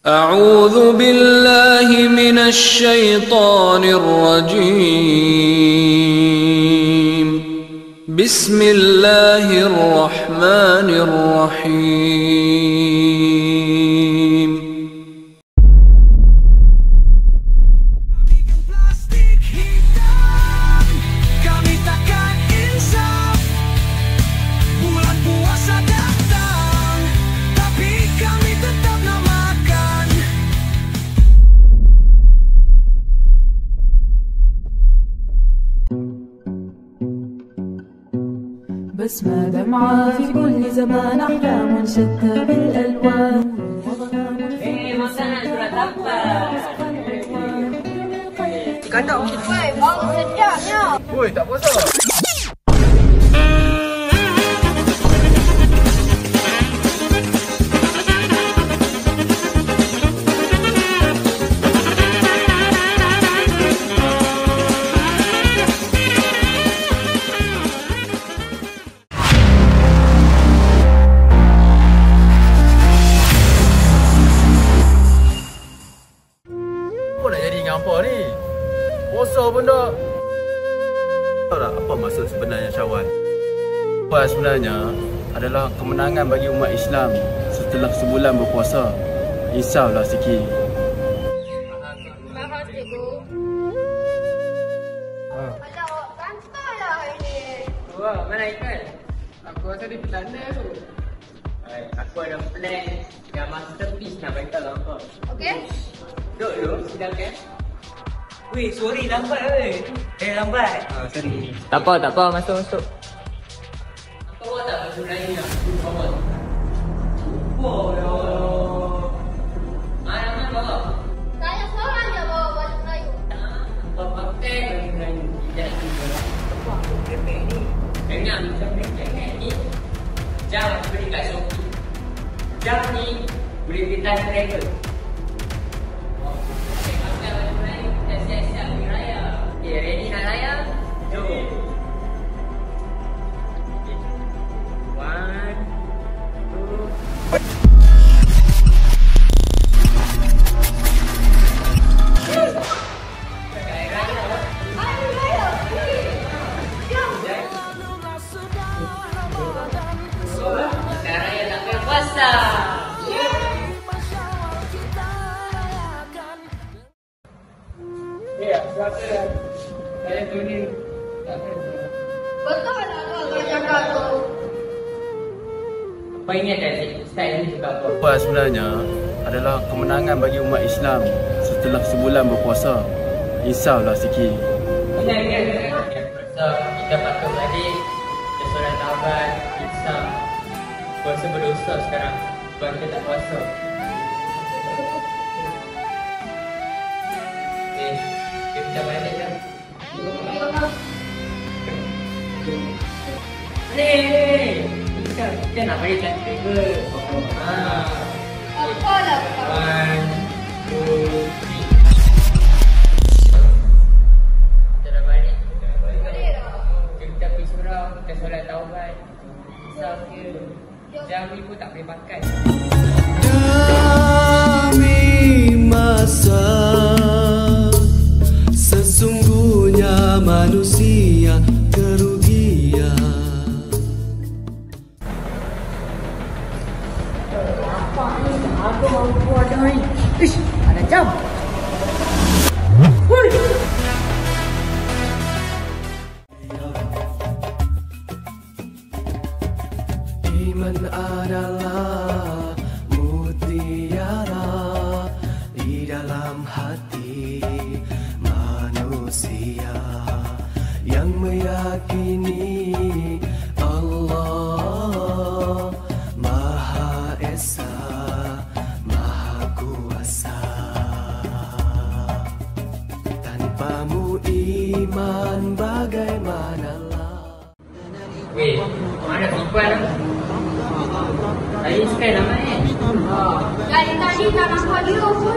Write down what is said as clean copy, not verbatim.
أعوذ بالله من الشيطان الرجيم. بسم الله الرحمن الرحيم. Kami takkan insaf. Bulan puasa datang, tapi kami tetap nak makan. بسمة دمعة في كل زمان، أحلام شتى بالألوان. Woi, bau sedapnya. Woi, tak puasa. Apa nak jadi dengan apa ni? Puasa pun tak. Tahu tak apa maksud sebenarnya Syawal? Puasa sebenarnya adalah kemenangan bagi umat Islam setelah sebulan berpuasa. Risaulah sikit. Terima kasih, Bu. Alah, awak gantahlah hari ni. Wah, mana Ikan? Aku rasa dia petanda tu. Aku ada plan yang masterpiece nak bagi tahu kau. Okey? Duduk dulu, sedangkan. Weh, sorry lambat weh. Lambat. Sorry. Tak apa, masuk. Kau bawa tak baju lain lah? Bawa. Wow. Mana bawa? Saya seorang je bawa baju Melayu. Kau pakai baju lain. Tidak juga. Wah, aku krepek ni. Dengar macam krepek ni. Jam aku beli kat Shopee. Jam ni boleh beli time travel. Siap-siap pergi raya. Okay, ready nak raya? Jom. One, two. Hari Raya. Jom. Kita raya tak berpuasa. Ya, silakan. Saya Tony. Betul tak kau cakap tu? Apa ini ada style ni juga apa? Puasa sebenarnya adalah kemenangan bagi umat Islam setelah sebulan berpuasa. Risaulah sikit. Ingat. So, kita patut balik. Kita solat taubat, insaf. Puasa berdosa sekarang. Sebab kita tak puasa. Okay, kita balik kan? Kita nak balik time travel. Apalah kau? One, two, three. Kita dah balik. Boleh tak? Kita pergi surau, kita solat taubat. Insaf ke? Jam ni pun tak boleh pakai. Demi masa, sesungguhnya manusia kerugian. Aku mau buat ni. Ish, ada jam. Iman adalah mutiara di dalam hati manusia yang meyakini Allah Maha Esa, Maha Kuasa. Tanpamu iman bagaimanalah? Weh, mana perempuan tu? Tadi sekali nama ni. Dari tadi tak nampak dia pun.